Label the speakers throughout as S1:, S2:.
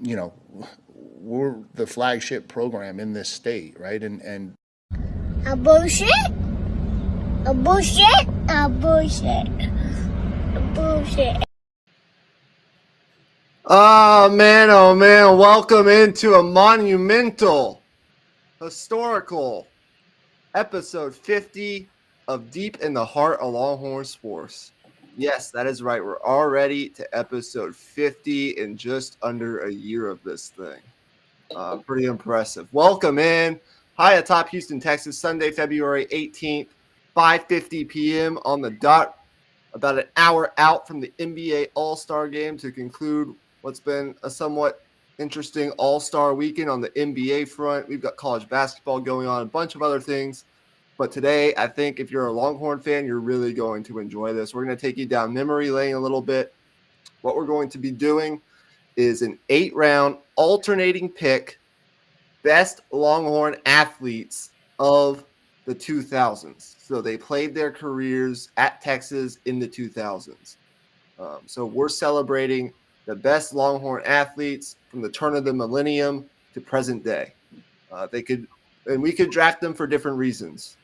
S1: You know, we're the flagship program in this state, right? And
S2: A bullshit? A bullshit? A bullshit. A bullshit.
S3: Oh man, welcome into a monumental, historical episode 50 of Deep in the Heart of Longhorn Sports. Yes, that is right. We're already to episode 50 in just under a year of this thing. Pretty impressive. Welcome in. Hi atop Houston, Texas, Sunday, February 18th, 5:50 p.m. on the dot. About an hour out from the NBA All-Star Game to conclude what's been a somewhat interesting All-Star weekend on the NBA front. We've got college basketball going on, a bunch of other things. But today, I think if you're a Longhorn fan, you're really going to enjoy this. We're going to take you down memory lane a little bit. What we're going to be doing is an 8-round alternating pick, best Longhorn athletes of the 2000s. So they played their careers at Texas in the 2000s. So we're celebrating the best Longhorn athletes from the turn of the millennium to present day. We could draft them for different reasons.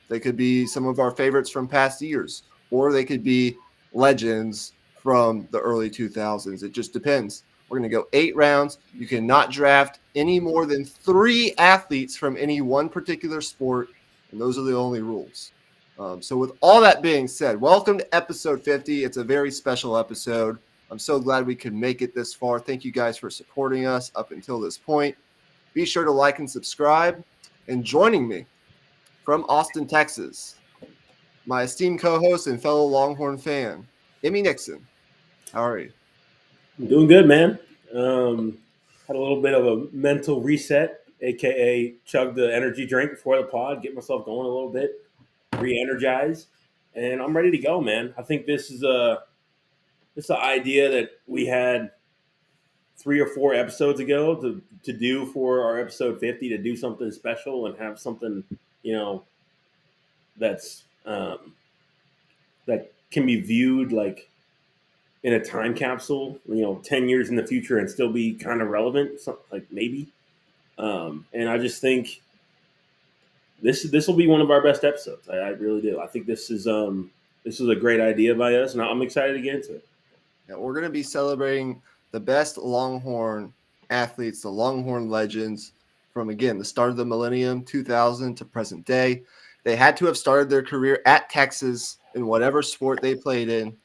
S3: They could be some of our favorites from past years, or they could be legends from the early 2000s. It just depends. We're going to go 8 rounds. You cannot draft any more than 3 athletes from any one particular sport, and those are the only rules. So with all that being said, welcome to episode 50. It's a very special episode. I'm so glad we could make it this far. Thank you guys for supporting us up until this point. Be sure to like and subscribe. And joining me from Austin, Texas, my esteemed co-host and fellow Longhorn fan, Emmy Nixon. How are you?
S4: I'm doing good, man. Had a little bit of a mental reset, aka chug the energy drink before the pod, get myself going a little bit, re-energize, and I'm ready to go, man. I think this is an idea that we had 3 or 4 episodes ago to do for our episode 50, to do something special and have something, that's that can be viewed like in a time capsule, 10 years in the future and still be kind of relevant, like maybe. And I just think this will be one of our best episodes. I really do. I think this is a great idea by us, and I'm excited to get into it.
S3: Yeah, we're going to be celebrating the best Longhorn athletes, the Longhorn legends from, again, the start of the millennium, 2000 to present day. They had to have started their career at Texas in whatever sport they played in,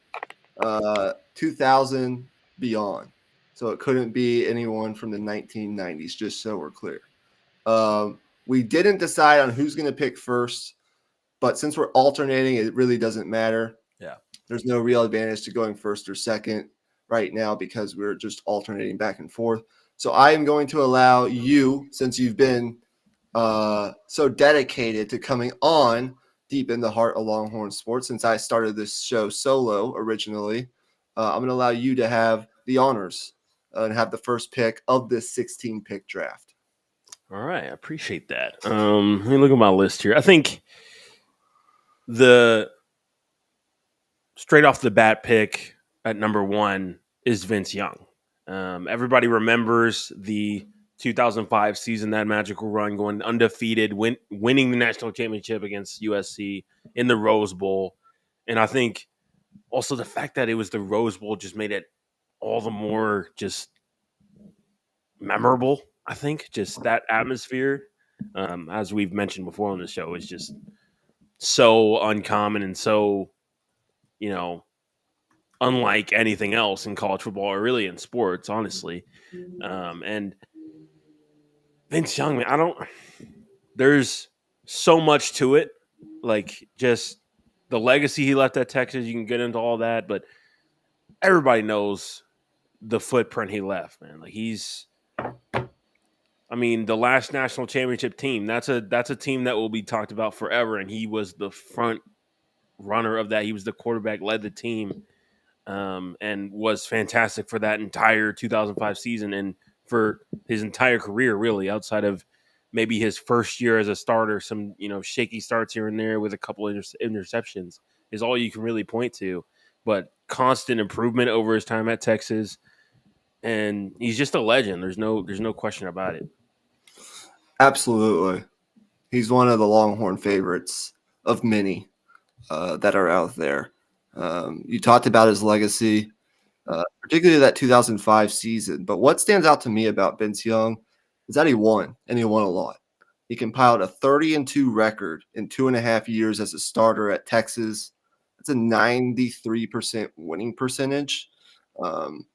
S3: 2000 beyond. So it couldn't be anyone from the 1990s, just so we're clear. We didn't decide on who's going to pick first, but since we're alternating, it really doesn't matter.
S5: Yeah.
S3: There's no real advantage to going first or second right now because we're just alternating back and forth. So I am going to allow you, since you've been so dedicated to coming on Deep in the Heart of Longhorn Sports, since I started this show solo originally, I'm going to allow you to have the honors and have the first pick of this 16-pick draft.
S4: All right, I appreciate that. Let me look at my list here. I think the straight off the bat pick at number 1 is Vince Young. Everybody remembers the 2005 season, that magical run, going undefeated, winning the national championship against USC in the Rose Bowl. And I think also the fact that it was the Rose Bowl just made it all the more just memorable. I think just that atmosphere, as we've mentioned before on the show, is just so uncommon and so, unlike anything else in college football or really in sports, honestly. And Vince Young, man, there's so much to it. Like just the legacy he left at Texas, you can get into all that, but everybody knows the footprint he left, man. Like the last national championship team, that's a team that will be talked about forever. And he was the front runner of that. He was the quarterback, led the team, and was fantastic for that entire 2005 season and for his entire career, really, outside of maybe his first year as a starter, some, shaky starts here and there with a couple of interceptions is all you can really point to. But constant improvement over his time at Texas. and he's just a legend. There's no question about it.
S3: Absolutely. He's one of the Longhorn favorites of many that are out there. You talked about his legacy, particularly that 2005 season. But what stands out to me about Vince Young is that he won, and he won a lot. He compiled a 30-2 record in 2.5 years as a starter at Texas. That's a 93% winning percentage, um,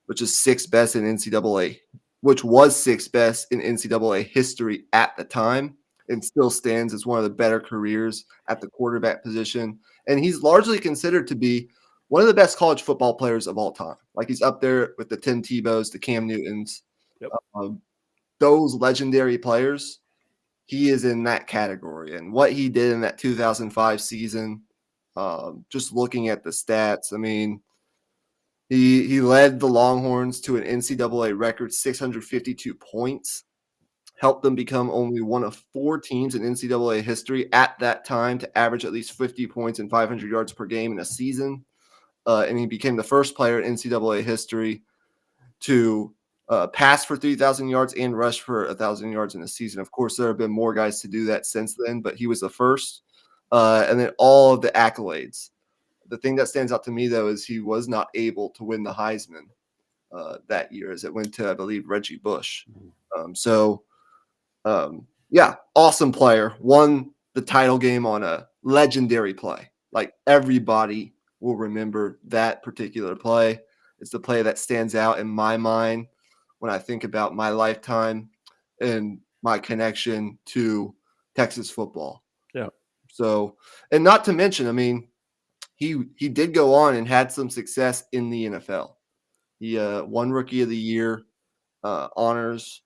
S3: which is sixth best in NCAA, which was sixth best in NCAA history at the time, and still stands as one of the better careers at the quarterback position. And he's largely considered to be one of the best college football players of all time. Like he's up there with the Tim Tebows, the Cam Newtons,
S4: Yep.
S3: um, those legendary players. He is in that category. And what he did in that 2005 season, just looking at the stats, I mean, he led the Longhorns to an NCAA record 652 points, helped them become only one of 4 teams in NCAA history at that time to average at least 50 points and 500 yards per game in a season. And he became the first player in NCAA history to pass for 3,000 yards and rush for 1,000 yards in a season. Of course, there have been more guys to do that since then, but he was the first. And then all of the accolades. The thing that stands out to me, though, is he was not able to win the Heisman that year, as it went to, I believe, Reggie Bush. Yeah, awesome player. Won the title game on a legendary play. Like everybody will remember that particular play. It's the play that stands out in my mind when I think about my lifetime and my connection to Texas football.
S4: Yeah.
S3: So, and not to mention, I mean, he did go on and had some success in the NFL. He won Rookie of the Year honors,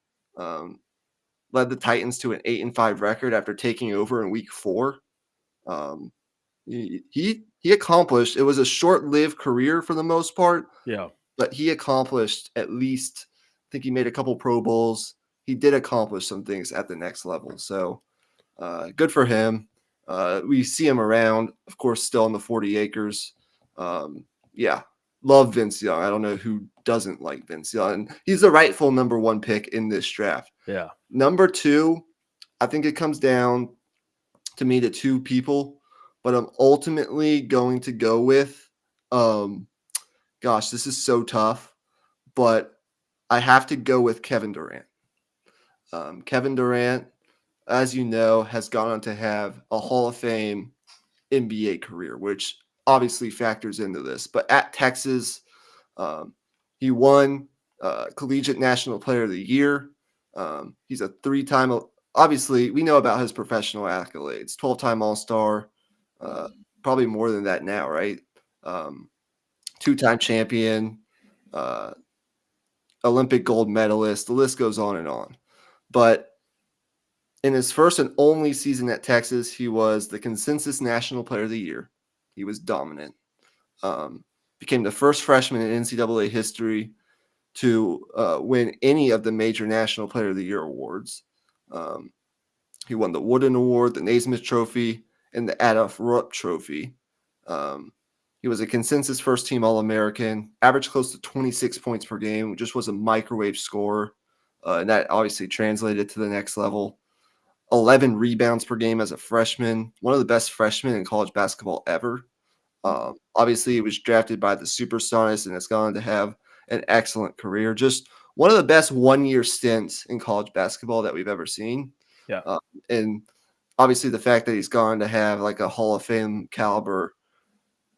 S3: led the Titans to an 8-5 record after taking over in Week 4. He accomplished. It was a short-lived career for the most part,
S4: Yeah.
S3: but he accomplished at least. I think he made a couple Pro Bowls. He did accomplish some things at the next level. So good for him. We see him around, of course, still on the 40 acres. Yeah, love Vince Young. I don't know who doesn't like Vince Young. And he's the rightful number 1 pick in this draft.
S4: Yeah.
S3: Number 2, I think it comes down to me to 2 people, but I'm ultimately going to go with, gosh, this is so tough, but I have to go with Kevin Durant. Kevin Durant, as you know, has gone on to have a Hall of Fame NBA career, which obviously factors into this. But at Texas, he won Collegiate National Player of the Year. He's a 3-time. Obviously, we know about his professional accolades. 12-time All-Star, probably more than that now, right? 2-time champion, Olympic gold medalist. The list goes on and on. But in his first and only season at Texas, he was the consensus National Player of the Year. He was dominant. Became the first freshman in NCAA history to win any of the major National Player of the Year awards. He won the Wooden Award, the Naismith Trophy, and the Adolph Rupp Trophy. He was a consensus first-team All-American, averaged close to 26 points per game, just was a microwave scorer, and that obviously translated to the next level. 11 rebounds per game as a freshman, one of the best freshmen in college basketball ever. Obviously, he was drafted by the Supersonics and has gone on to have an excellent career. Just one of the best one-year stints in college basketball that we've ever seen.
S4: Yeah.
S3: And obviously, the fact that he's gone to have like a Hall of Fame caliber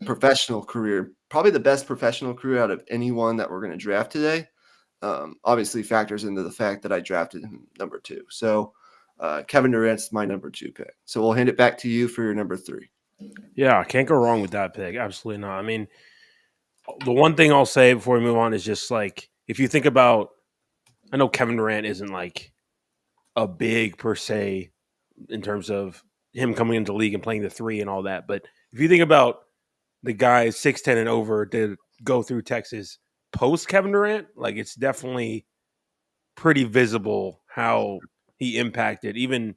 S3: professional career, probably the best professional career out of anyone that we're going to draft today, obviously factors into the fact that I drafted him number 2. So Kevin Durant's my number 2 pick. So we'll hand it back to you for your number 3.
S4: Yeah, can't go wrong with that pick. Absolutely not. I mean, the one thing I'll say before we move on is just like, if you think about, I know Kevin Durant isn't like a big per se in terms of him coming into the league and playing the 3 and all that. But if you think about the guys 6'10" and over to go through Texas post Kevin Durant, like it's definitely pretty visible how he impacted even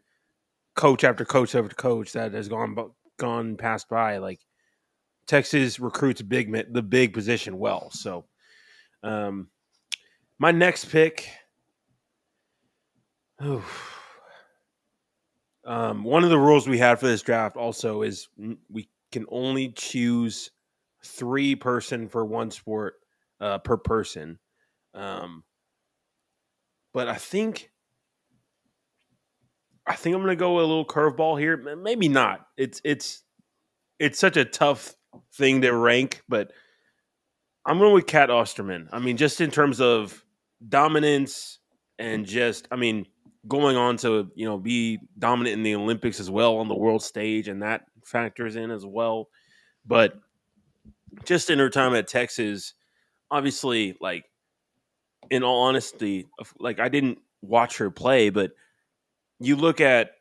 S4: coach after coach after coach that has gone past by. Like Texas recruits the big position well. So My next pick. One of the rules we had for this draft also is we can only choose 3 person for one sport per person. Um, but I think I'm gonna go a little curveball here. Maybe not. It's such a tough thing to rank, but I'm going with Kat Osterman. I mean, just in terms of dominance and just, I mean, going on to be dominant in the Olympics as well on the world stage, and that factors in as well. But just in her time at Texas, obviously, like in all honesty, like I didn't watch her play, but you look at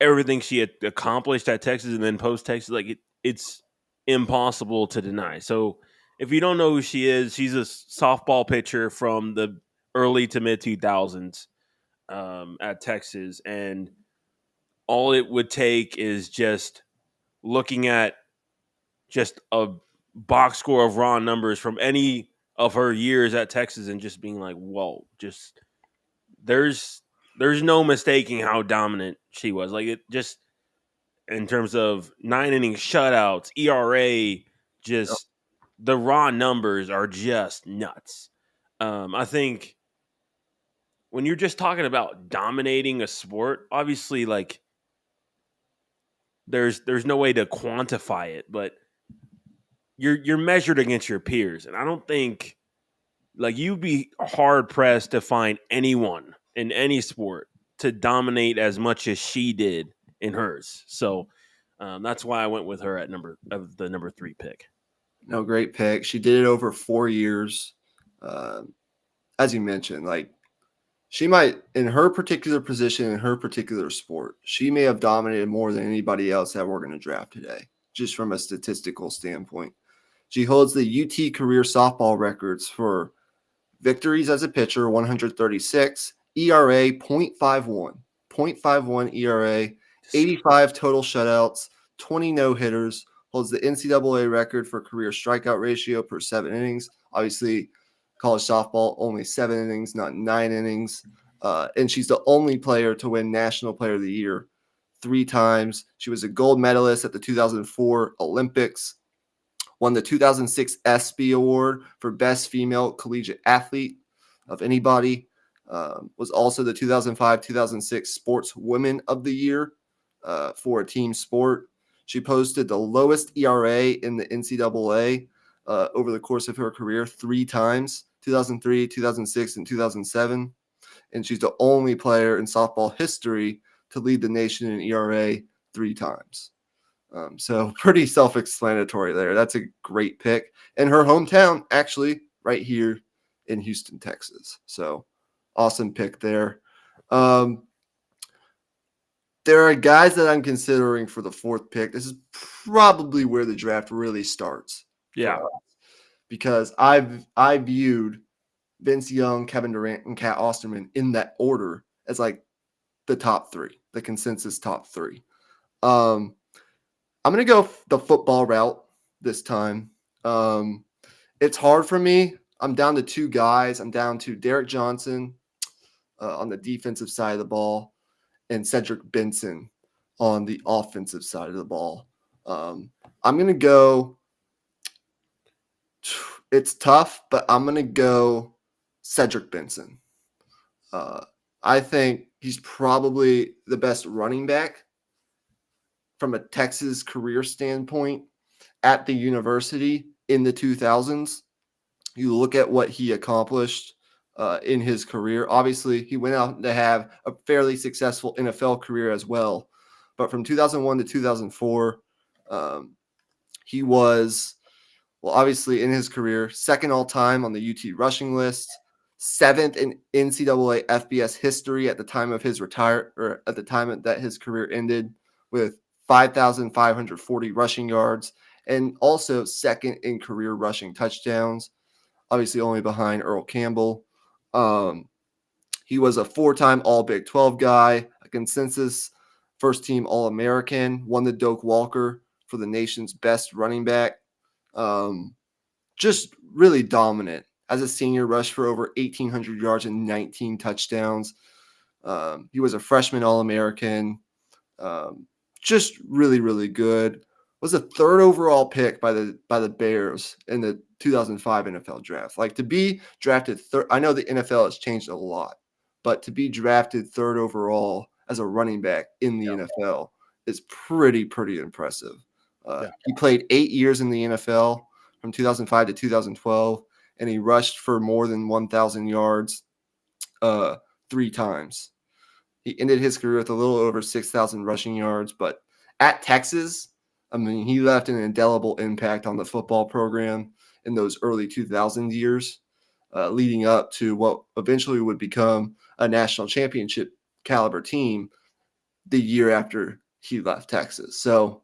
S4: everything she had accomplished at Texas and then post Texas, like it's impossible to deny. So if you don't know who she is, she's a softball pitcher from the early to mid 2000s at Texas, and all it would take is just looking at just a box score of raw numbers from any of her years at Texas and just being like, whoa, just there's no mistaking how dominant she was. Like it just in terms of 9 inning shutouts, ERA, just the raw numbers are just nuts. I think when you're just talking about dominating a sport, obviously, like there's no way to quantify it, but you're measured against your peers, and I don't think like you'd be hard pressed to find anyone in any sport to dominate as much as she did in hers. So that's why I went with her at the number 3 pick.
S3: No, great pick. She did it over 4 years. As you mentioned, like she might, in her particular position, in her particular sport, she may have dominated more than anybody else that we're going to draft today, just from a statistical standpoint. She holds the UT career softball records for victories as a pitcher, 136, ERA 0.51 ERA, 85 total shutouts, 20 no-hitters, holds the NCAA record for career strikeout ratio per 7 innings. Obviously, college softball, only 7 innings, not 9 innings. And she's the only player to win National Player of the Year 3 times. She was a gold medalist at the 2004 Olympics, won the 2006 ESPY Award for Best Female Collegiate Athlete of anybody, was also the 2005-2006 Sports Women of the Year for a team sport. She posted the lowest ERA in the NCAA over the course of her career 3 times, 2003, 2006, and 2007. And she's the only player in softball history to lead the nation in ERA 3 times. So pretty self-explanatory there. That's a great pick. And her hometown, actually, right here in Houston, Texas. So awesome pick there. There are guys that I'm considering for the 4th pick. This is probably where the draft really starts.
S4: Yeah.
S3: Because I viewed Vince Young, Kevin Durant, and Kat Osterman in that order as like the top 3, the consensus top 3. I'm going to go the football route this time. It's hard for me. I'm down to 2 guys. I'm down to Derek Johnson on the defensive side of the ball and Cedric Benson on the offensive side of the ball. I'm going to go – it's tough, but I'm going to go Cedric Benson. I think he's probably the best running back from a Texas career standpoint at the university in the 2000s. You look at what he accomplished in his career. Obviously, he went out to have a fairly successful NFL career as well. But from 2001 to 2004, he was, well, obviously in his career, 2nd all-time on the UT rushing list, 7th in NCAA FBS history at the time of his or at the time that his career ended, with 5,540 rushing yards, and also 2nd in career rushing touchdowns, obviously only behind Earl Campbell. He was a 4-time All-Big 12 guy, a consensus first-team All-American, won the Doak Walker for the nation's best running back. Just really dominant As a senior, rushed for over 1,800 yards and 19 touchdowns. He was a freshman All-American. Just really, really good. Was a third overall pick by the Bears in the 2005 NFL draft. Like, to be drafted third, I know the NFL has changed a lot, but to be drafted third overall as a running back in the NFL is pretty impressive. He played 8 years in the NFL from 2005 to 2012, and he rushed for more than 1,000 yards 3 times. He ended his career with a little over 6,000 rushing yards, but at Texas, I mean, he left an indelible impact on the football program in those early 2000 years, leading up to what eventually would become a national championship caliber team the year after he left Texas. So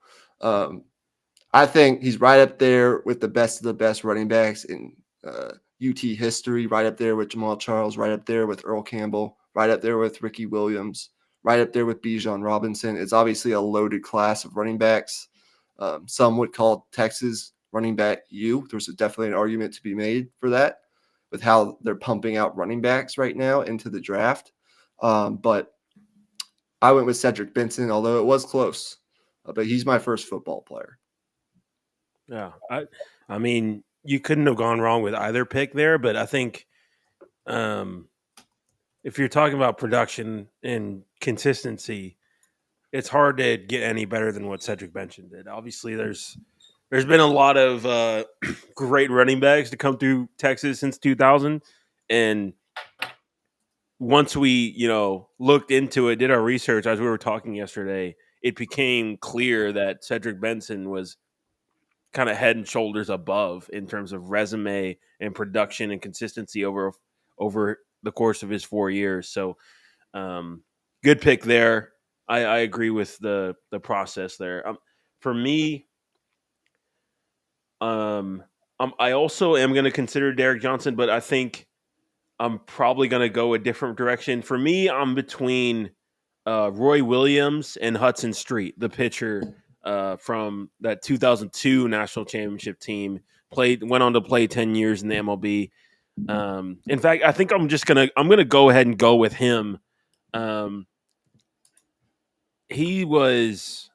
S3: I think he's right up there with the best of the best running backs in UT history, right up there with Jamal Charles, right up there with Earl Campbell, right up there with Ricky Williams, right up there with Bijan Robinson. It's obviously a loaded class of running backs. Some would call Texas running back U. There's definitely an argument to be made for that with how they're pumping out running backs right now into the draft. But I went with Cedric Benson, although it was close. But he's my first football player.
S4: Yeah, I mean, you couldn't have gone wrong with either pick there, but I think if you're talking about production and consistency, it's hard to get any better than what Cedric Benson did. Obviously, there's been a lot of great running backs to come through Texas since 2000, and once we looked into it, did our research as we were talking yesterday, it became clear that Cedric Benson was kind of head and shoulders above in terms of resume and production and consistency over the course of his 4 years. So good pick there. I agree with the process there. For me, I also am going to consider Derek Johnson, but I think I'm probably going to go a different direction. For me, I'm between Roy Williams and Hudson Street, the pitcher from that 2002 national championship team. Went on to play 10 years in the MLB. In fact, I think I'm gonna go ahead and go with him. He was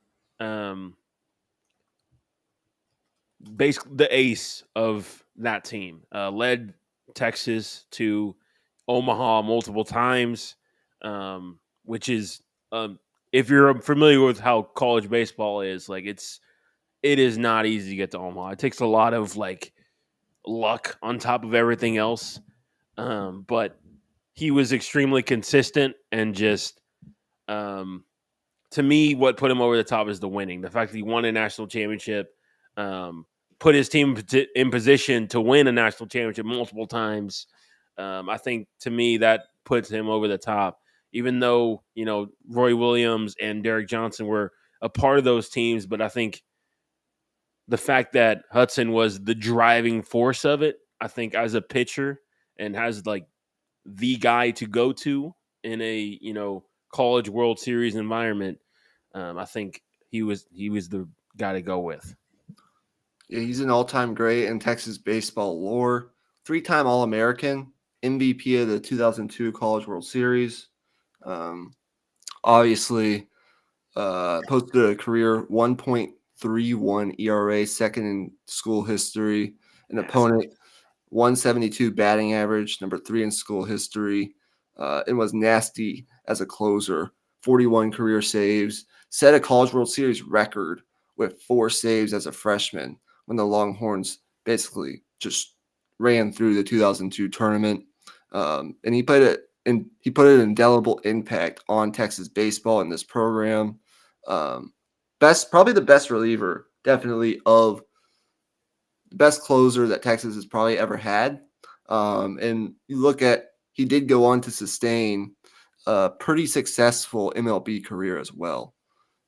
S4: basically the ace of that team. Led Texas to Omaha multiple times, which is if you're familiar with how college baseball is, like it is not easy to get to Omaha. It takes a lot of luck on top of everything else. But he was extremely consistent and just to me, what put him over the top is the winning. The fact that he won a national championship, put his team in position to win a national championship multiple times. I think to me that puts him over the top. Even though Roy Williams and Derek Johnson were a part of those teams, but I think the fact that Hudson was the driving force of it, I think as a pitcher and has the guy to go to in a college World Series environment, I think he was the guy to go with.
S3: Yeah, he's an all-time great in Texas baseball lore. 3-time All-American, MVP of the 2002 College World Series. Obviously, posted a career 1.31 ERA, second in school history. An opponent 172 batting average, number 3 in school history. And was nasty as a closer. 41 career saves. Set a College World Series record with 4 saves as a freshman when the Longhorns basically just ran through the 2002 tournament. And he put an indelible impact on Texas baseball in this program. Probably the best reliever, definitely, of the best closer that Texas has probably ever had. And you look at, he did go on to sustain a pretty successful MLB career as well.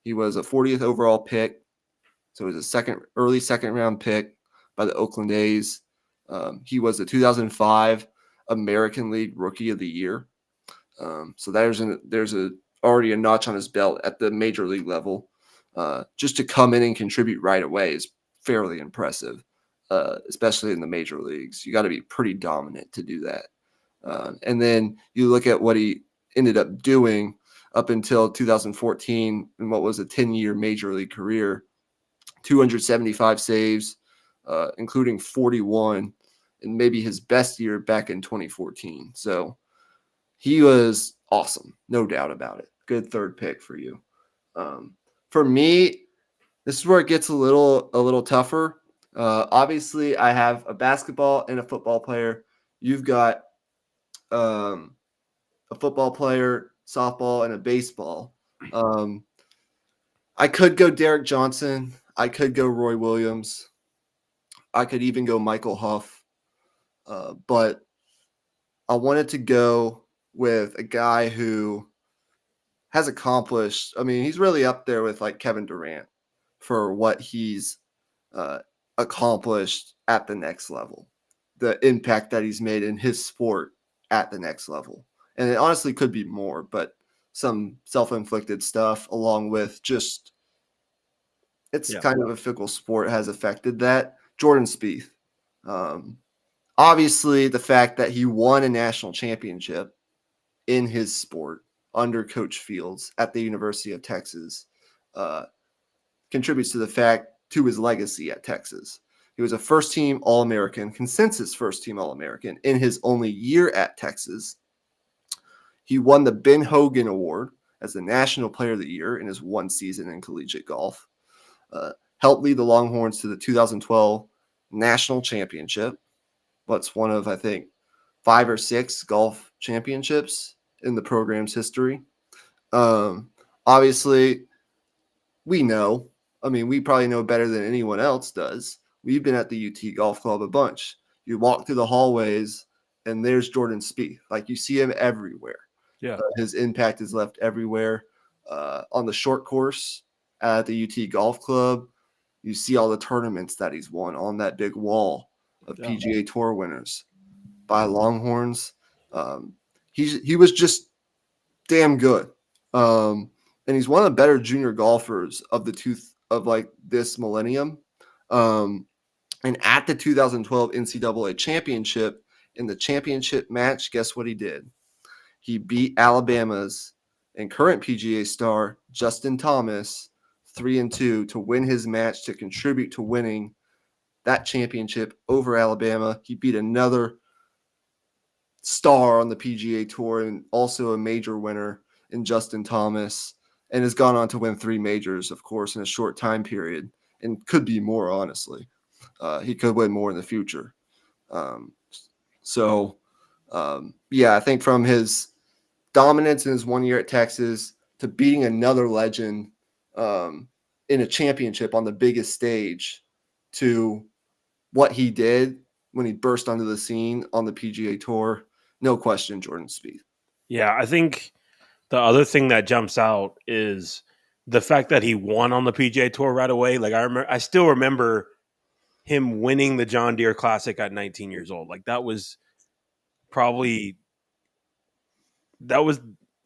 S3: He was a 40th overall pick, so he was a early second round pick by the Oakland A's. He was the 2005 American League Rookie of the Year. So there's already a notch on his belt at the major league level. Just to come in and contribute right away is fairly impressive. especially in the major leagues. You got to be pretty dominant to do that. And then you look at what he ended up doing up until 2014 and what was a 10-year major league career, 275 saves, including 41, and maybe his best year back in 2014. So he was awesome, no doubt about it. Good third pick for you. For me, this is where it gets a little tougher. Obviously, I have a basketball and a football player. You've got a football player, softball, and a baseball. I could go Derek Johnson. I could go Roy Williams. I could even go Michael Huff. But I wanted to go with a guy who has accomplished. I mean, he's really up there with like Kevin Durant for what he's accomplished at the next level, the impact that he's made in his sport at the next level. And it honestly could be more, but some self-inflicted stuff along with just it's kind of a fickle sport has affected that. Jordan Spieth. Obviously, the fact that he won a national championship in his sport under Coach Fields at the University of Texas contributes to the fact to his legacy at Texas. He was a first-team All-American, consensus first-team All-American in his only year at Texas. He won the Ben Hogan Award as the National Player of the Year in his one season in collegiate golf. Helped lead the Longhorns to the 2012 National Championship. That's one of, I think, 5 or 6 golf championships in the program's history. Obviously, we know. I mean, we probably know better than anyone else does. We've been at the UT Golf Club a bunch. You walk through the hallways, and there's Jordan Spieth. Like, you see him everywhere.
S4: Yeah.
S3: His impact is left everywhere. On the short course at the UT Golf Club, you see all the tournaments that he's won on that big wall of PGA Tour winners by Longhorns. He was just damn good. And he's one of the better junior golfers of this millennium. And at the 2012 NCAA championship, in the championship match, guess what he did? He beat Alabama's and current PGA star Justin Thomas 3-2 to win his match to contribute to winning that championship over Alabama. He beat another star on the PGA Tour and also a major winner in Justin Thomas, and has gone on to win 3 majors, of course, in a short time period, and could be more, honestly. He could win more in the future. I think from his dominance in his 1 year at Texas to beating another legend in a championship on the biggest stage to what he did when he burst onto the scene on the PGA Tour, no question, Jordan Spieth.
S4: Yeah, I think the other thing that jumps out is the fact that he won on the PGA Tour right away. Like I still remember him winning the John Deere Classic at 19 years old. Like that was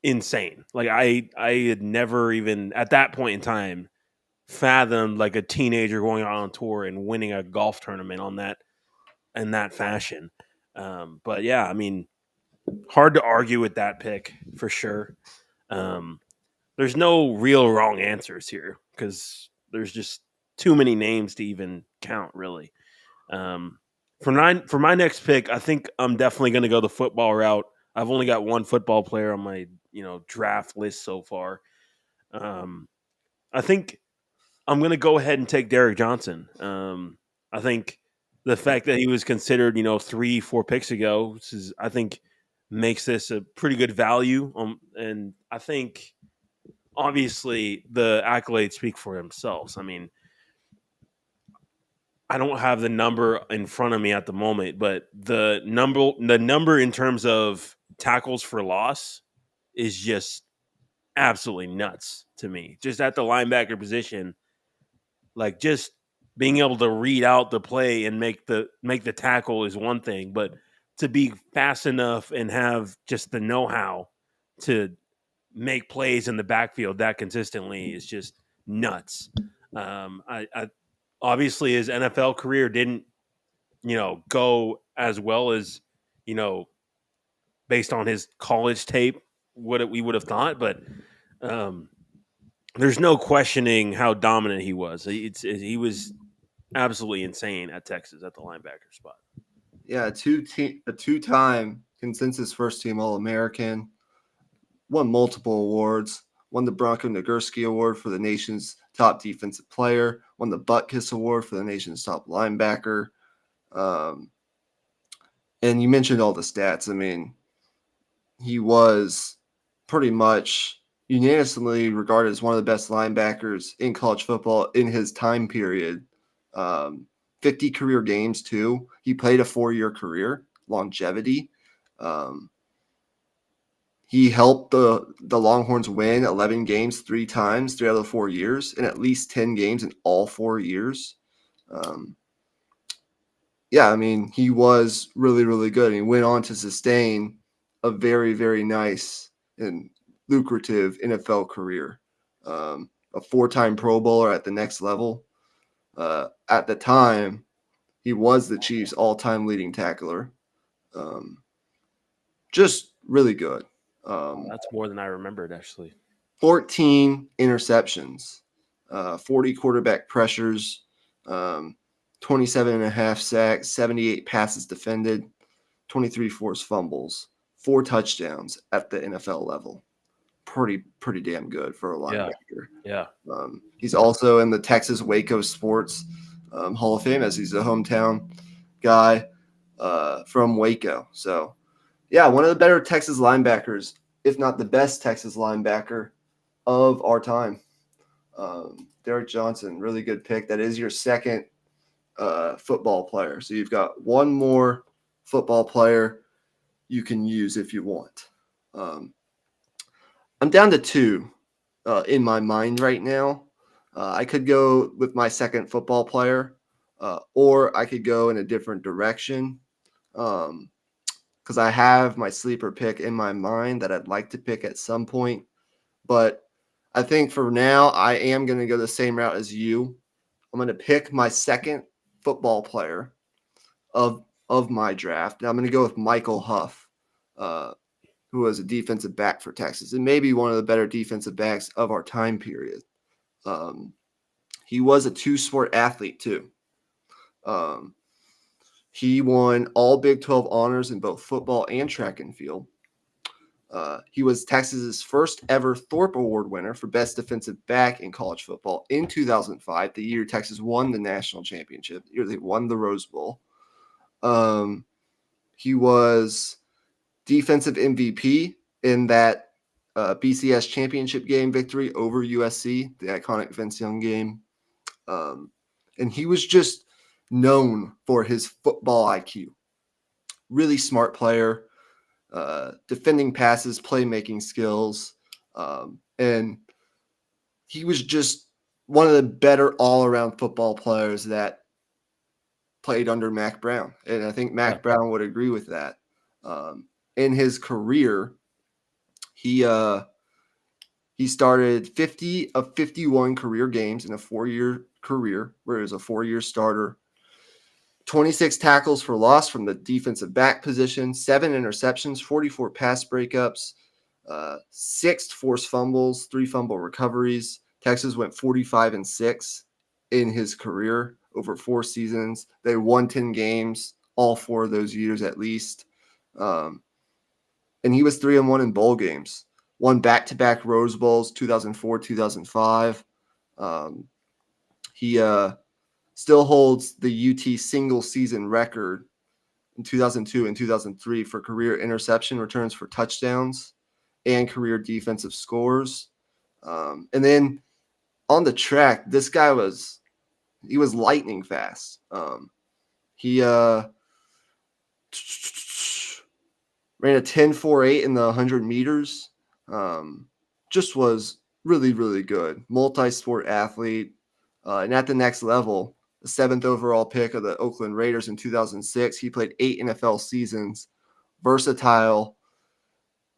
S4: insane. Like I had never even at that point in time fathomed like a teenager going out on tour and winning a golf tournament on that in that fashion. But yeah, I mean, hard to argue with that pick for sure. There's no real wrong answers here because there's just too many names to even count, really. For my next pick, I think I'm definitely going to go the football route. I've only got one football player on my draft list so far. I think I'm going to go ahead and take Derek Johnson. I think the fact that he was considered 3-4 picks ago, I think makes this a pretty good value. And I think obviously the accolades speak for themselves. I mean, I don't have the number in front of me at the moment, but the number in terms of tackles for loss is just absolutely nuts to me. Just at the linebacker position, like just being able to read out the play and make the tackle is one thing, but to be fast enough and have just the know-how to make plays in the backfield that consistently is just nuts. I obviously his NFL career didn't go as well as, you know, based on his college tape, what we would have thought. But um, there's no questioning how dominant he was. He was absolutely insane at Texas at the linebacker spot.
S3: Yeah, a two-time consensus first-team All-American, won multiple awards, won the Bronco Nagurski Award for the nation's top defensive player, won the Butkus Award for the nation's top linebacker. Um, and you mentioned all the stats. I mean, he was pretty much unanimously regarded as one of the best linebackers in college football in his time period. 50 career games, too. He played a 4-year career, longevity. He helped the Longhorns win 11 games 3 times, 3 out of the 4 years, and at least 10 games in all 4 years. Yeah, I mean, he was really, really good. And he went on to sustain a very, very nice and lucrative NFL career. A 4-time Pro Bowler at the next level. At the time, he was the Chiefs' all-time leading tackler. Just really good.
S4: That's more than I remembered, actually.
S3: 14 interceptions, 40 quarterback pressures, 27 and a half sacks, 78 passes defended, 23 forced fumbles, 4 touchdowns at the NFL level. Pretty damn good for a linebacker.
S4: Yeah.
S3: He's also in the Texas Waco Sports Hall of Fame, as he's a hometown guy from Waco. So, yeah, one of the better Texas linebackers, if not the best Texas linebacker of our time. Derek Johnson, really good pick. That is your second football player. So you've got one more football player you can use if you want. I'm down to 2 in my mind right now. I could go with my second football player, or I could go in a different direction. Because I have my sleeper pick in my mind that I'd like to pick at some point. But I think for now, I am going to go the same route as you. I'm going to pick my second football player of my draft. And I'm going to go with Michael Huff, who was a defensive back for Texas and maybe one of the better defensive backs of our time period. He was a 2-sport athlete too. He won all Big 12 honors in both football and track and field. He was Texas's first ever Thorpe Award winner for best defensive back in college football in 2005, the year Texas won the national championship, the year they won the Rose Bowl. He was defensive MVP in that BCS championship game victory over USC, the iconic Vince Young game. And he was just known for his football IQ. Really smart player, defending passes, playmaking skills. And he was just one of the better all-around football players that played under Mac Brown. And I think Mac Brown would agree with that. In his career, he started 50 of 51 career games in a 4-year career, where he was a 4-year starter. 26 tackles for loss from the defensive back position, 7 interceptions, 44 pass breakups, 6 forced fumbles, 3 fumble recoveries. Texas went 45-6 in his career over 4 seasons. They won 10 games, all 4 of those years at least. And he was 3-1 in bowl games. Won back-to-back Rose Bowls, 2004, 2005. He still holds the UT single-season record in 2002 and 2003 for career interception returns for touchdowns and career defensive scores. And then on the track, this guy was lightning fast. He ran a 10.48 in the 100 meters. Just was really, really good. Multi-sport athlete. And at the next level, the 7th overall pick of the Oakland Raiders in 2006, he played 8 NFL seasons. Versatile,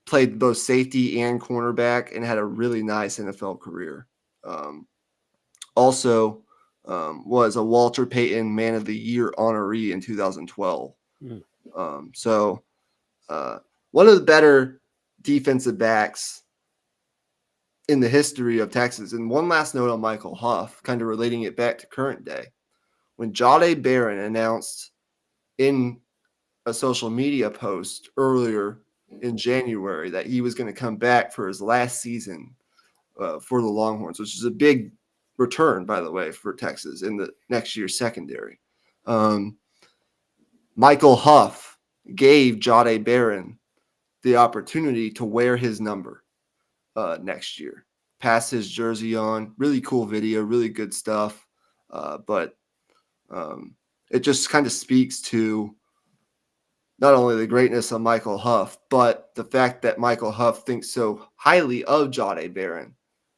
S3: played both safety and cornerback, and had a really nice NFL career. Also, was a Walter Payton Man of the Year honoree in 2012. So one of the better defensive backs in the history of Texas. And one last note on Michael Huff, kind of relating it back to current day. When Jahdae Barron announced in a social media post earlier in January that he was going to come back for his last season for the Longhorns, which is a big return, by the way, for Texas in the next year's secondary. Michael Huff gave Jahdae Barron the opportunity to wear his number next year. Pass his jersey on. Really cool video, really good stuff. But it just kind of speaks to not only the greatness of Michael Huff, but the fact that Michael Huff thinks so highly of Jahdae Barron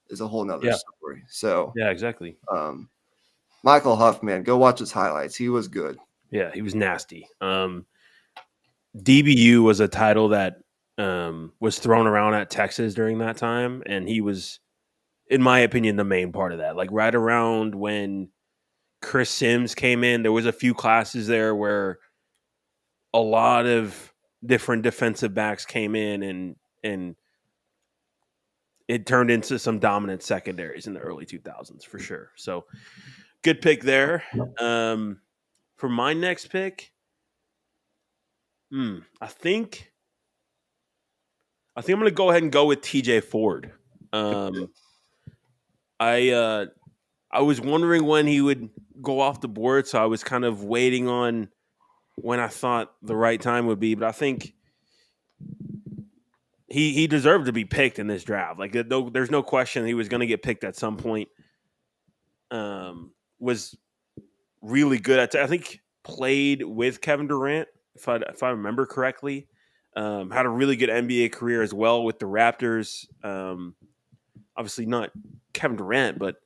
S3: is a whole nother story. So
S4: Yeah, exactly.
S3: Michael Huff, man, go watch his highlights. He was good.
S4: Yeah, he was nasty. DBU was a title that was thrown around at Texas during that time, and he was, in my opinion, the main part of that. Like right around when Chris Sims came in, there was a few classes there where a lot of different defensive backs came in, and it turned into some dominant secondaries in the early 2000s for sure. So good pick there. For my next pick, I think I'm going to go ahead and go with TJ Ford. I was wondering when he would go off the board, so I was kind of waiting on when I thought the right time would be. But I think he deserved to be picked in this draft. Like there's no question he was going to get picked at some point. Was really good at. I think played with Kevin Durant, if I remember correctly. Had a really good NBA career as well with the Raptors. Obviously not Kevin Durant, but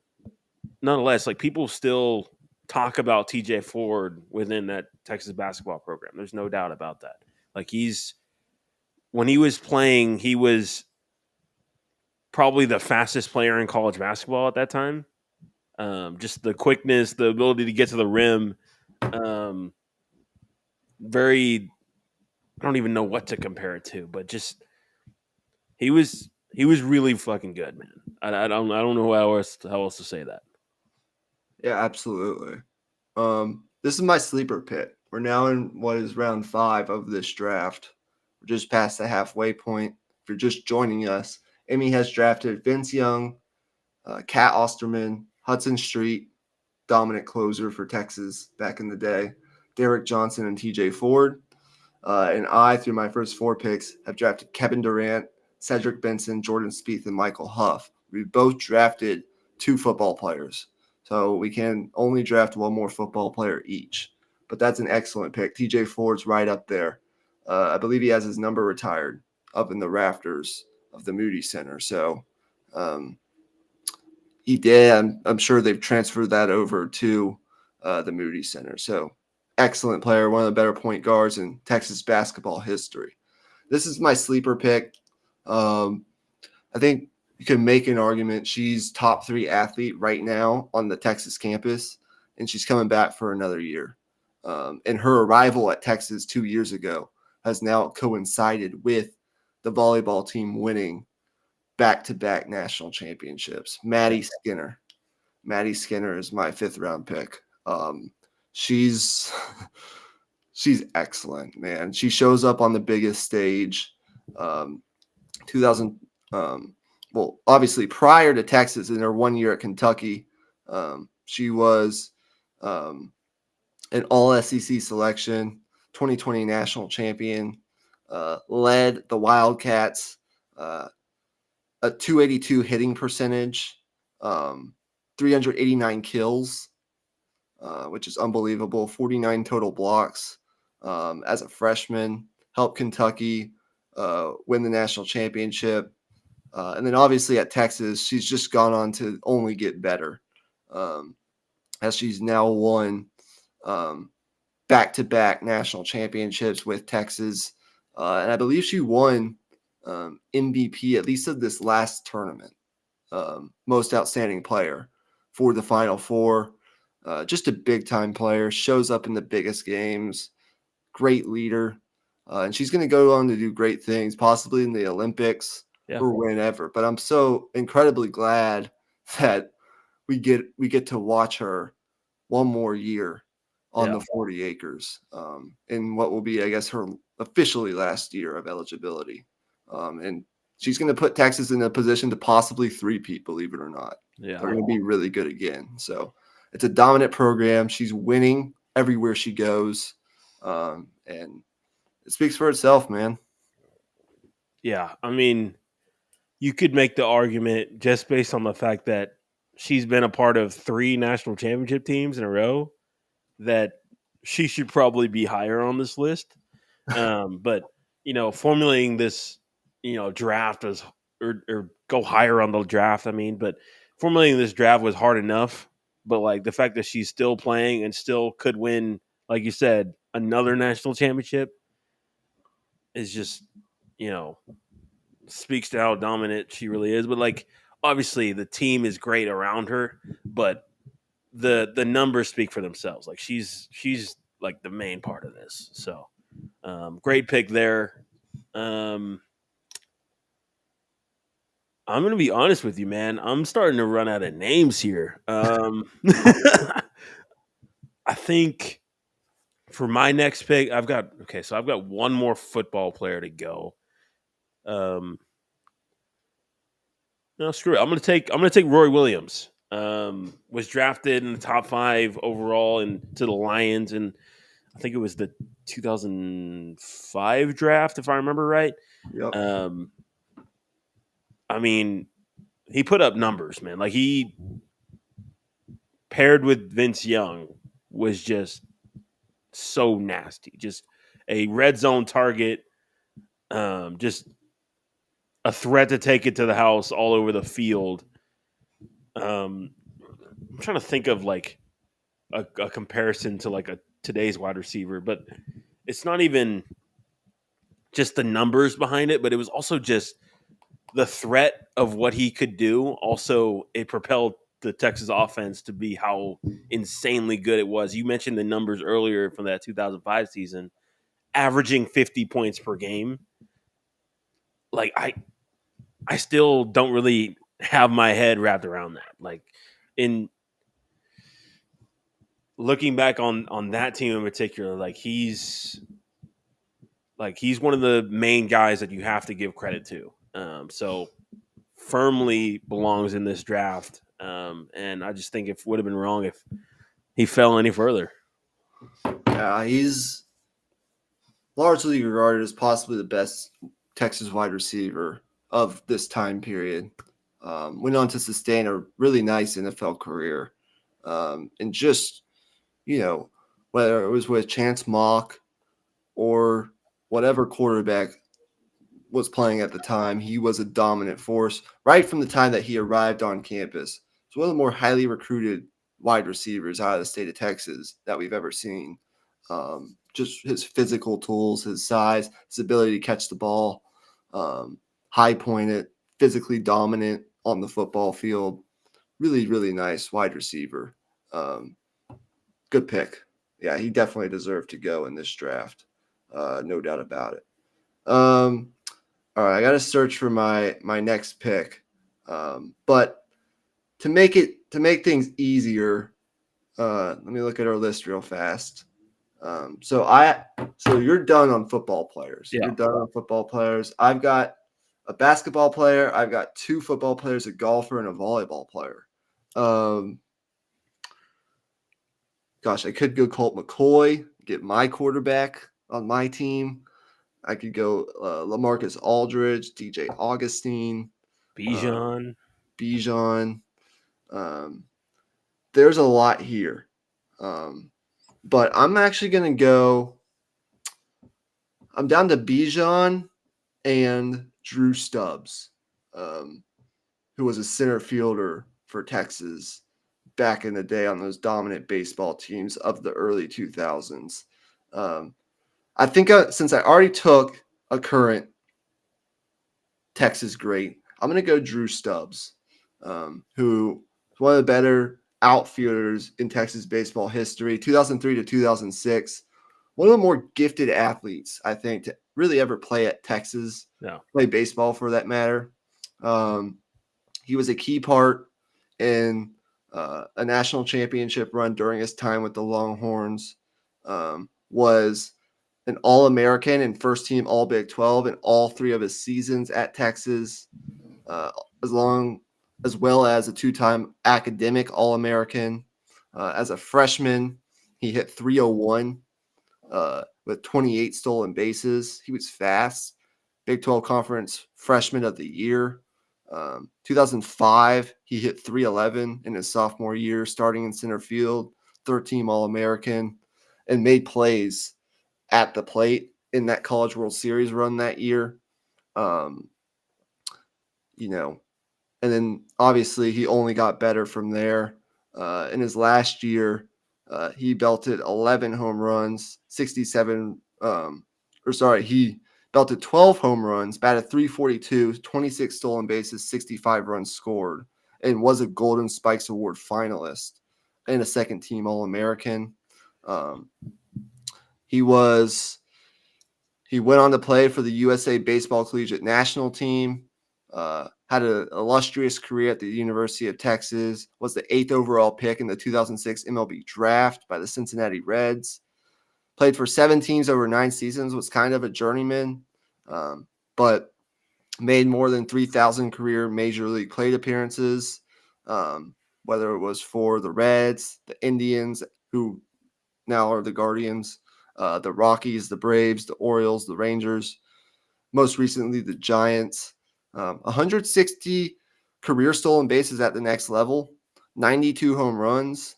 S4: nonetheless, like people still talk about TJ Ford within that Texas basketball program. There's no doubt about that. Like when he was playing, he was probably the fastest player in college basketball at that time. Just the quickness, the ability to get to the rim. Very, I don't even know what to compare it to, but just he was really fucking good, man. I don't know how else to say that.
S3: Yeah, absolutely. This is my sleeper pick. We're now in what is round 5 of this draft. We're just past the halfway point. If you're just joining us, Amy has drafted Vince Young, Kat Osterman, Hudson Street, dominant closer for Texas back in the day, Derek Johnson, and TJ Ford. And I, through my first 4 picks, have drafted Kevin Durant, Cedric Benson, Jordan Spieth, and Michael Huff. We both drafted 2 football players. So we can only draft one more football player each. But that's an excellent pick. TJ Ford's right up there. I believe he has his number retired up in the rafters of the Moody Center. So he did. I'm sure they've transferred that over to the Moody Center. So excellent player, one of the better point guards in Texas basketball history. This is my sleeper pick. I think you can make an argument she's top 3 athlete right now on the Texas campus, and she's coming back for another year. And her arrival at Texas 2 years ago has now coincided with the volleyball team winning back-to-back national championships. Maddie Skinner. Maddie Skinner is my 5th round pick. She's excellent, man. She shows up on the biggest stage. 2000 well, obviously prior to Texas in her 1 year at Kentucky, she was an all SEC selection, 2020 national champion, led the Wildcats, a 282 hitting percentage, 389 kills, which is unbelievable, 49 total blocks as a freshman, helped Kentucky win the national championship. And then obviously at Texas, she's just gone on to only get better as she's now won back-to-back national championships with Texas. And I believe she won MVP, at least of this last tournament, most outstanding player for the Final Four. Just a big-time player, shows up in the biggest games, great leader. And she's going to go on to do great things, possibly in the Olympics
S4: Yeah.
S3: or whenever. But I'm so incredibly glad that we get to watch her one more year on
S4: Yeah.
S3: the 40 acres in what will be, I guess, her officially last year of eligibility. And she's going to put Texas in a position to possibly three-peat, believe it or not.
S4: Yeah.
S3: They're going to be really good again. So it's a dominant program. She's winning everywhere she goes. And it speaks for itself, man.
S4: Yeah. I mean, you could make the argument just based on the fact that she's been a part of 3 national championship teams in a row that she should probably be higher on this list. But formulating this, draft was or go higher on the draft. I mean, but formulating this draft was hard enough. But like the fact that she's still playing and still could win, like you said, another national championship is just, speaks to how dominant she really is. But like, obviously, the team is great around her, but the numbers speak for themselves. Like she's like the main part of this. So great pick there. I'm gonna be honest with you, man. I'm starting to run out of names here. I think for my next pick, I've got one more football player to go. No, screw it. I'm gonna take Roy Williams. Was drafted in the top 5 overall into the Lions, and I think it was the 2005 draft, if I remember right.
S3: Yep.
S4: I mean, he put up numbers, man. Like he paired with Vince Young was just so nasty. Just a red zone target, just a threat to take it to the house all over the field. I'm trying to think of like a comparison to like a today's wide receiver, but it's not even just the numbers behind it, but it was also just the threat of what he could do. Also, it propelled the Texas offense to be how insanely good it was. You mentioned the numbers earlier from that 2005 season, averaging 50 points per game. Like I still don't really have my head wrapped around that. Like in looking back on that team in particular, like he's one of the main guys that you have to give credit to. So firmly belongs in this draft. And I just think it would have been wrong if he fell any further.
S3: Yeah, he's largely regarded as possibly the best Texas wide receiver of this time period. Went on to sustain a really nice NFL career. And just, whether it was with Chance Mock or whatever quarterback was playing at the time, he was a dominant force right from the time that he arrived on campus. It's one of the more highly recruited wide receivers out of the state of Texas that we've ever seen. Just his physical tools, his size, his ability to catch the ball, high pointed, physically dominant on the football field. Really, really nice wide receiver. Good pick. Yeah, he definitely deserved to go in this draft. No doubt about it. All right, I got to search for my next pick. But to make things easier, let me look at our list real fast. So you're done on football players.
S4: Yeah.
S3: You're done on football players. I've got a basketball player. I've got 2 football players, a golfer, and a volleyball player. Gosh, I could go Colt McCoy, get my quarterback on my team. I could go LaMarcus Aldridge, DJ Augustine,
S4: Bijan.
S3: Bijan. There's a lot here. But I'm actually going to go – I'm down to Bijan and Drew Stubbs, who was a center fielder for Texas back in the day on those dominant baseball teams of the early 2000s. I think since I already took a current Texas great, I'm going to go Drew Stubbs, who is one of the better outfielders in Texas baseball history, 2003 to 2006. One of the more gifted athletes, I think, to really ever play at Texas, play baseball for that matter. He was a key part in a national championship run during his time with the Longhorns, was an All-American and first-team All-Big 12 in all 3 of his seasons at Texas, as well as a 2-time academic All-American. As a freshman, he hit 301 with 28 stolen bases. He was fast. Big 12 Conference Freshman of the Year. 2005, he hit 311 in his sophomore year, starting in center field, third-team All-American, and made plays at the plate in that College World Series run that year. And then obviously he only got better from there. In his last year, he belted 11 home runs, 67 he belted 12 home runs, batted 342, 26 stolen bases, 65 runs scored, and was a Golden Spikes Award finalist and a second-team All-American. He went on to play for the USA Baseball Collegiate National Team, had an illustrious career at the University of Texas, was the 8th overall pick in the 2006 MLB draft by the Cincinnati Reds. Played for 7 teams over 9 seasons, was kind of a journeyman, but made more than 3,000 career Major League plate appearances, whether it was for the Reds, the Indians, who now are the Guardians, the Rockies, the Braves, the Orioles, the Rangers, most recently the Giants. 160 career stolen bases at the next level, 92 home runs.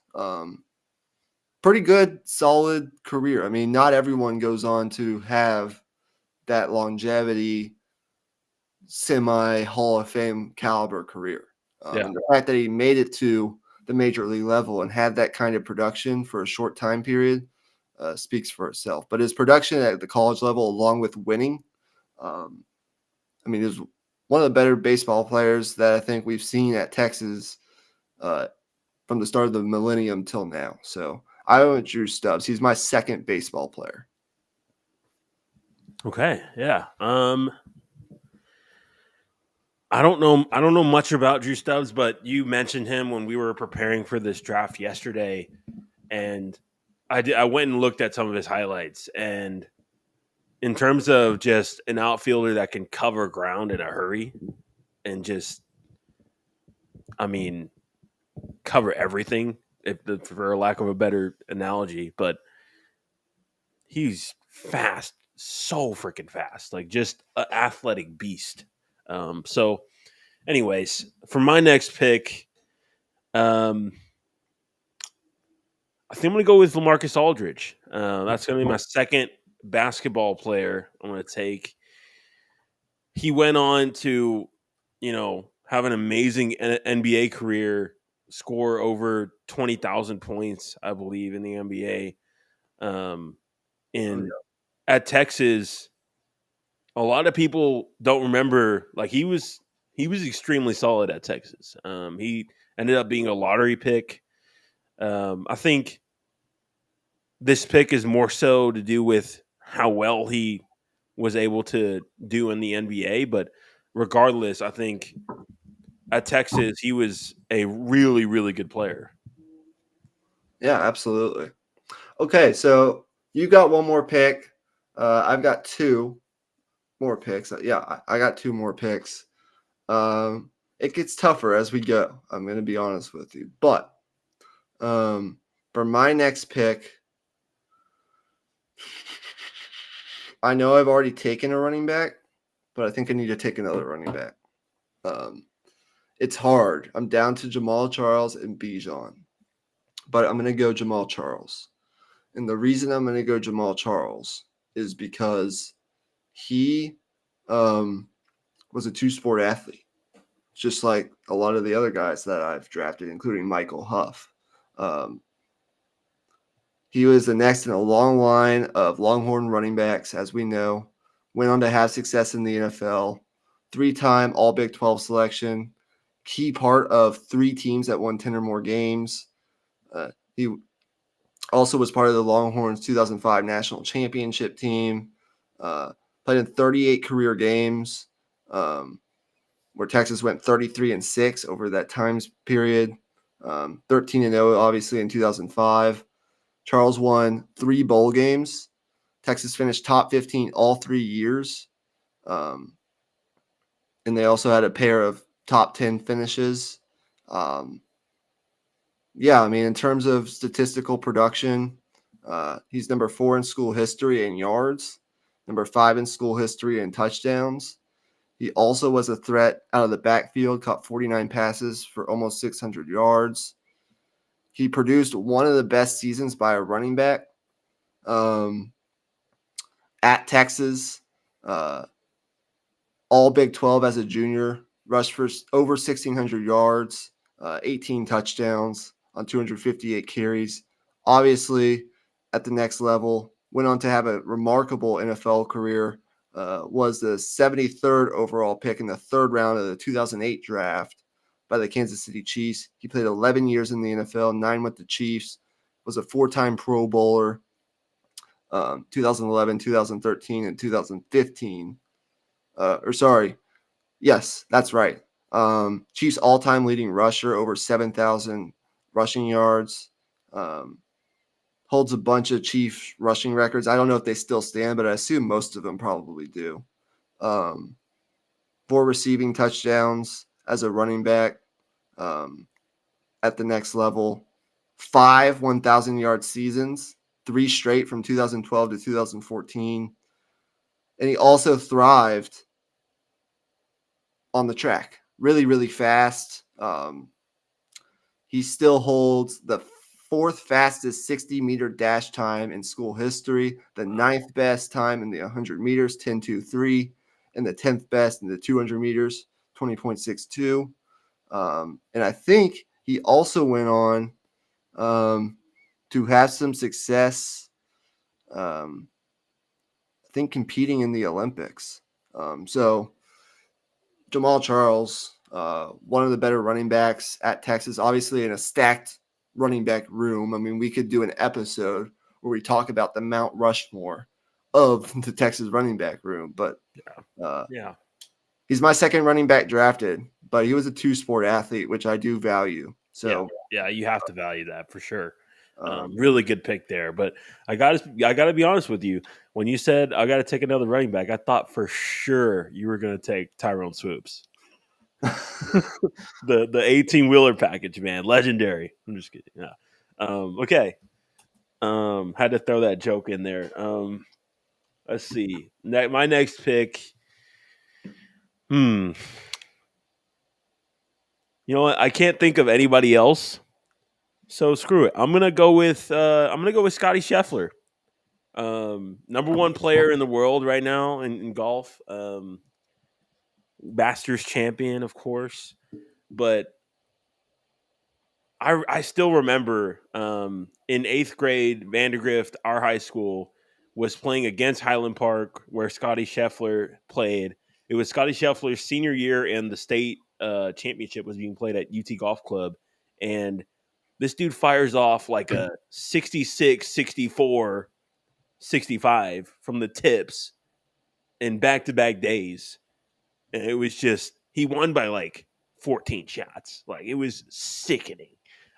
S3: Pretty good, solid career. I mean, not everyone goes on to have that longevity, semi-Hall of Fame caliber career. And the fact that he made it to the major league level and had that kind of production for a short time period speaks for itself. But his production at the college level, along with winning, is one of the better baseball players that I think we've seen at Texas from the start of the Millennium till now. So I went Drew Stubbs. He's my second baseball player.
S4: Okay, yeah. I don't know much about Drew Stubbs, but you mentioned him when we were preparing for this draft yesterday, and I went and looked at some of his highlights, and in terms of just an outfielder that can cover ground in a hurry and just, cover everything, for lack of a better analogy, but he's fast, so freaking fast, like just an athletic beast. So anyways, for my next pick, I think I'm going to go with LaMarcus Aldridge. That's going to be my second basketball player I'm going to take. He went on to, have an amazing NBA career, score over 20,000 points, I believe, in the NBA. At Texas, a lot of people don't remember, like he was extremely solid at Texas. He ended up being a lottery pick. I think this pick is more so to do with how well he was able to do in the NBA. But regardless, I think at Texas, he was a really, really good player.
S3: Yeah, absolutely. Okay, so you got one more pick. I've got 2 more picks. Yeah, I got 2 more picks. It gets tougher as we go. I'm going to be honest with you. But for my next pick, I know I've already taken a running back, but I think I need to take another running back. It's hard. I'm down to Jamal Charles and Bijan, but I'm going to go Jamal Charles. And the reason I'm going to go Jamal Charles is because he was a 2-sport athlete, just like a lot of the other guys that I've drafted, including Michael Huff. He was the next in a long line of Longhorn running backs, as we know, went on to have success in the NFL, 3-time All Big 12 selection, key part of 3 teams that won 10 or more games, He also was part of the Longhorns 2005 national championship team. Played in 38 career games, where Texas went 33-6 over that time period. 13-0, obviously, in 2005. Charles won 3 bowl games. Texas finished top 15 all 3 years. And they also had a pair of top 10 finishes. Yeah, I mean, in terms of statistical production, he's number 4 in school history in yards, number 5 in school history in touchdowns. He also was a threat out of the backfield, caught 49 passes for almost 600 yards. He produced one of the best seasons by a running back at Texas. All Big 12 as a junior, rushed for over 1,600 yards, 18 touchdowns on 258 carries. Obviously, at the next level, went on to have a remarkable NFL career, was the 73rd overall pick in the 3rd round of the 2008 draft by the Kansas City Chiefs. He played 11 years in the NFL, 9 with the Chiefs, was a 4-time Pro Bowler, 2011, 2013, and 2015. Yes, that's right. Chiefs all-time leading rusher, over 7,000 rushing yards. Holds a bunch of Chiefs rushing records. I don't know if they still stand, but I assume most of them probably do. 4 receiving touchdowns as a running back at the next level. 5 1,000-yard seasons, 3 straight from 2012 to 2014. And he also thrived on the track. Really, really fast. He still holds the 4th fastest 60-meter dash time in school history, the 9th best time in the 100 meters, 10.23, and the 10th best in the 200 meters, 20.62. And I think he also went on to have some success, I think, competing in the Olympics. So Jamal Charles, one of the better running backs at Texas, obviously in a stacked running back room. I mean, we could do an episode where we talk about the Mount Rushmore of the Texas running back room. But
S4: Yeah.
S3: he's my second running back drafted, but he was a 2-sport athlete, which I do value. So
S4: yeah, you have to value that for sure. Really good pick there. But I gotta be honest with you. When you said I gotta take another running back, I thought for sure you were gonna take Tyrone Swoops. the 18-wheeler package, man. Legendary. I'm just kidding. Yeah. Okay. Had to throw that joke in there. Let's see. My next pick. You know what? I can't think of anybody else. So screw it. I'm gonna go with Scotty Scheffler. Number 1 player in the world right now in golf. Masters champion, of course. But I still remember in 8th grade, Vandergrift, our high school, was playing against Highland Park, where Scotty Scheffler played. It was Scotty Scheffler's senior year, and the state championship was being played at UT Golf Club. And this dude fires off like a 66, 64, 65 from the tips in back-to-back days. And it was just, he won by like 14 shots. Like, it was sickening.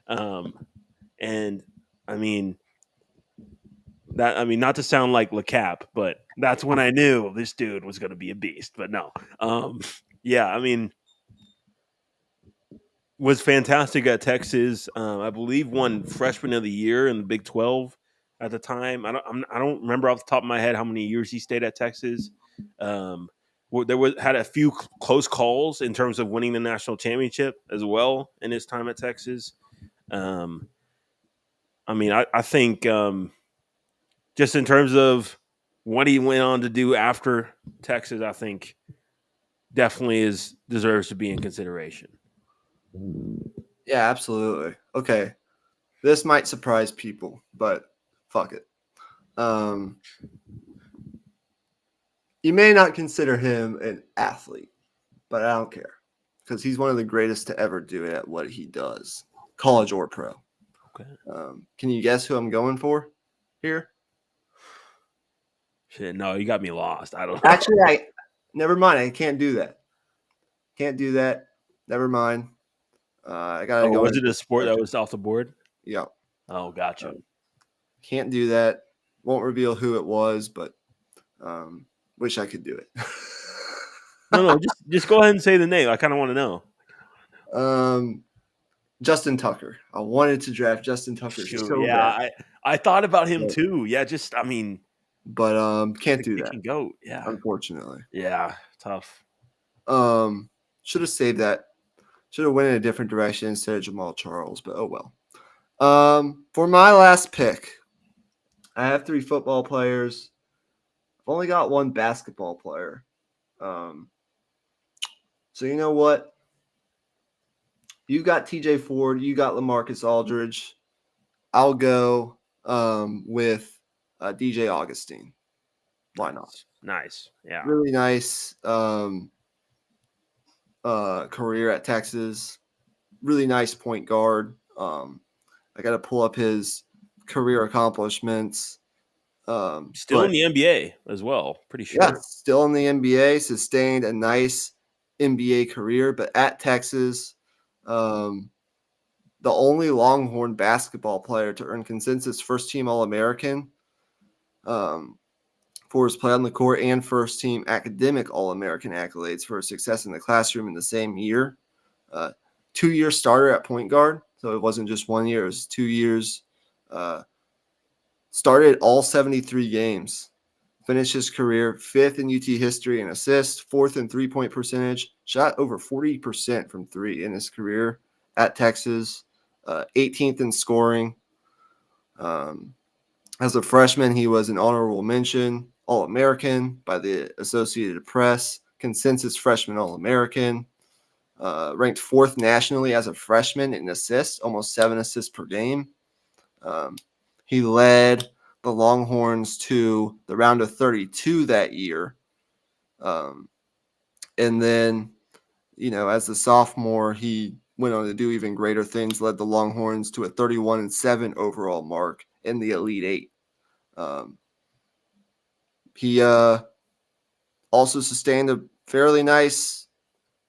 S4: And I mean, not to sound like LeCap, but that's when I knew this dude was going to be a beast. But no, yeah, I mean, was fantastic at Texas. I believe won Freshman of the Year in the Big 12 at the time. I don't remember off the top of my head how many years he stayed at Texas. Had a few close calls in terms of winning the national championship as well in his time at Texas. I think just in terms of what he went on to do after Texas, I think definitely deserves to be in consideration.
S3: yeah, absolutely. Okay. This might surprise people, but fuck it. You may not consider him an athlete, but I don't care, because he's one of the greatest to ever do it at what he does, college or pro.
S4: Okay.
S3: Can you guess who I'm going for here?
S4: Shit, no, you got me lost. I don't know.
S3: Actually, never mind. I can't do that. Can't do that. Never mind. I gotta
S4: Oh,
S3: go.
S4: was
S3: in
S4: it a sport that was off the board?
S3: Yeah,
S4: Oh, gotcha.
S3: can't do that. Won't reveal who it was, but wish I could do it.
S4: No, just go ahead and say the name. I kind of want to know.
S3: Justin Tucker. I wanted to draft Justin Tucker
S4: Shoot,
S3: so
S4: yeah,
S3: bad,
S4: I thought about him
S3: but,
S4: too. Yeah, just I mean,
S3: can't
S4: the
S3: do that,
S4: kicking goat. Yeah,
S3: unfortunately.
S4: yeah, tough.
S3: Should have saved that. Should have went in a different direction instead of Jamal Charles, but oh well. For my last pick, I have 3 football players. I've only got 1 basketball player. So you know what? You got TJ Ford. You got LaMarcus Aldridge. I'll go with DJ Augustine. Why not?
S4: Nice. Yeah.
S3: Really nice career at Texas. Really nice point guard. I got to pull up his career accomplishments.
S4: Still in
S3: But
S4: the NBA as well. Pretty sure.
S3: yeah, still in the NBA, sustained a nice NBA career, but at Texas, the only Longhorn basketball player to earn consensus first team All American for his play on the court and first team academic All American accolades for his success in the classroom in the same year. 2-year starter at point guard, so it wasn't just 1 year, it was 2 years. Started all 73 games. Finished his career 5th in UT history in assists, 4th in three-point percentage, shot over 40% from 3 in his career at Texas, 18th in scoring. As a freshman, he was an honorable mention All-American by the Associated Press, consensus freshman All-American, ranked 4th nationally as a freshman in assists, almost 7 assists per game. He led the Longhorns to the round of 32 that year. And then, as a sophomore, he went on to do even greater things, led the Longhorns to a 31-7 overall mark in the Elite Eight. He also sustained a fairly nice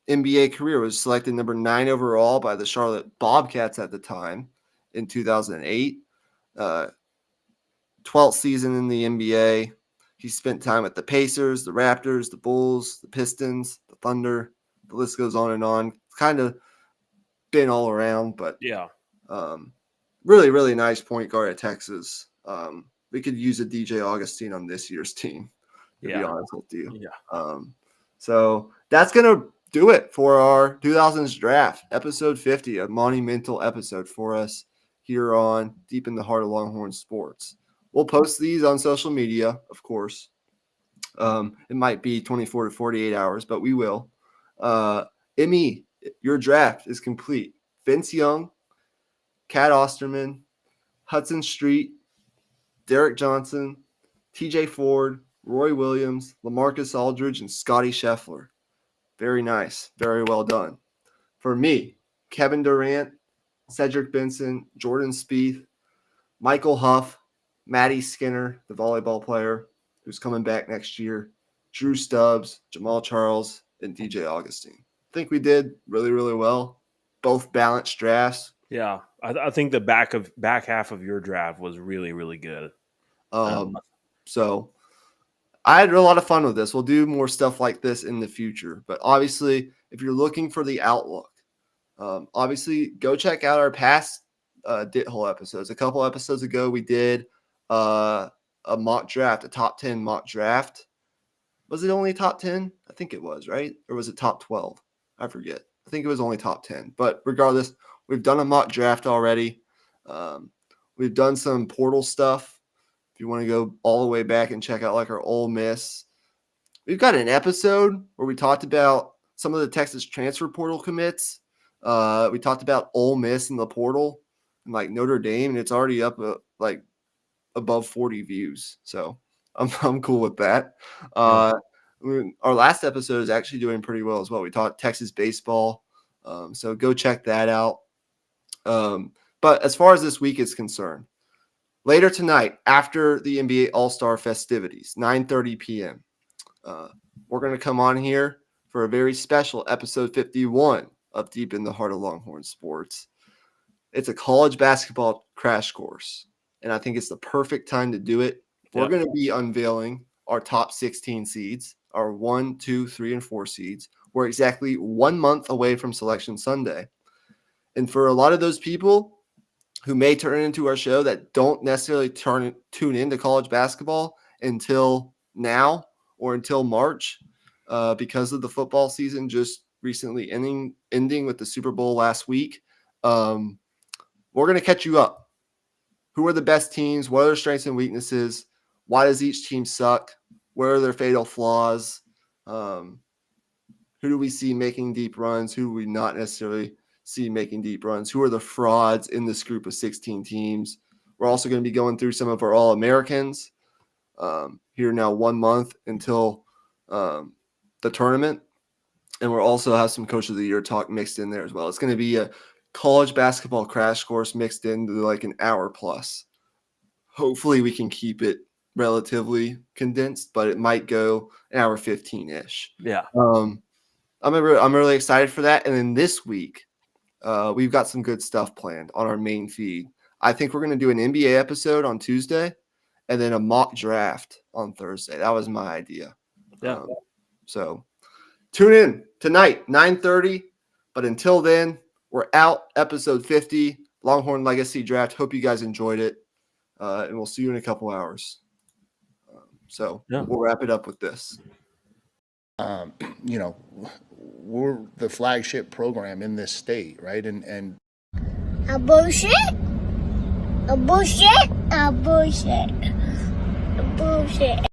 S3: NBA career, was selected number 9 overall by the Charlotte Bobcats at the time in 2008. 12th season in the NBA. He spent time at the Pacers, the Raptors, the Bulls, the Pistons, the Thunder. The list goes on and on. It's kind of been all around, but
S4: Yeah.
S3: Really, really nice point guard at Texas. We could use a DJ Augustine on this year's team, to be honest with you.
S4: Yeah.
S3: So that's going to do it for our 2000s draft, episode 50, a monumental episode for us here on Deep in the Heart of Longhorn Sports. We'll post these on social media, of course. It might be 24 to 48 hours, but we will. Emmy, your draft is complete. Vince Young, Kat Osterman, Hudson Street, Derek Johnson, TJ Ford, Roy Williams, LaMarcus Aldridge, and Scotty Scheffler. Very nice. Very well done. For me, Kevin Durant, Cedric Benson, Jordan Spieth, Michael Huff, Maddie Skinner, the volleyball player who's coming back next year, Drew Stubbs, Jamal Charles, and DJ Augustine. I think we did really, really well. Both balanced drafts.
S4: Yeah. I think the back half of your draft was really, really good.
S3: So I had a lot of fun with this. We'll do more stuff like this in the future. But obviously, if you're looking for the outlook, obviously go check out our past Dit Hole episodes. A couple episodes ago, we did a mock draft, a top 10 mock draft. Was it only top 10? I think it was, right? Or was it top 12? I forget. I think it was only top 10. But regardless, we've done a mock draft already. We've done some portal stuff. If you want to go all the way back and check out like our Ole Miss. We've got an episode where we talked about some of the Texas transfer portal commits. We talked about Ole Miss in the portal and like Notre Dame, and it's already up like above 40 views. So I'm cool with that. Our last episode is actually doing pretty well as well. We talked Texas baseball. So go check that out. But as far as this week is concerned, later tonight, after the NBA All-Star festivities, 9:30 p.m., we're going to come on here for a very special episode 51 of Deep in the Heart of Longhorn Sports. It's a college basketball crash course, and I think it's the perfect time to do it. We're going to be unveiling our top 16 seeds, our 1, 2, 3, and 4 seeds. We're exactly 1 month away from Selection Sunday. And for a lot of those people who may turn into our show that don't necessarily tune into college basketball until now or until March, because of the football season just recently ending with the Super Bowl last week, we're going to catch you up. Who are the best teams? What are their strengths and weaknesses? Why does each team suck? Where are their fatal flaws? Who do we see making deep runs? Who do we not necessarily see making deep runs? Who are the frauds in this group of 16 teams? We're also going to be going through some of our All-Americans here now 1 month until the tournament. And we'll also have some Coach of the Year talk mixed in there as well. It's going to be a college basketball crash course mixed into like an hour plus. Hopefully we can keep it relatively condensed, but it might go an hour 15-ish.
S5: Yeah.
S3: I'm really excited for that. And then this week, we've got some good stuff planned on our main feed. I think we're going to do an NBA episode on Tuesday and then a mock draft on Thursday. That was my idea.
S5: Yeah.
S3: So tune in tonight, 9:30. But until then, we're out. Episode 50, Longhorn Legacy Draft. Hope you guys enjoyed it. And we'll see you in a couple hours. We'll wrap it up with this.
S1: We're the flagship program in this state, right? And
S2: A bullshit. A bullshit. A bullshit. A bullshit.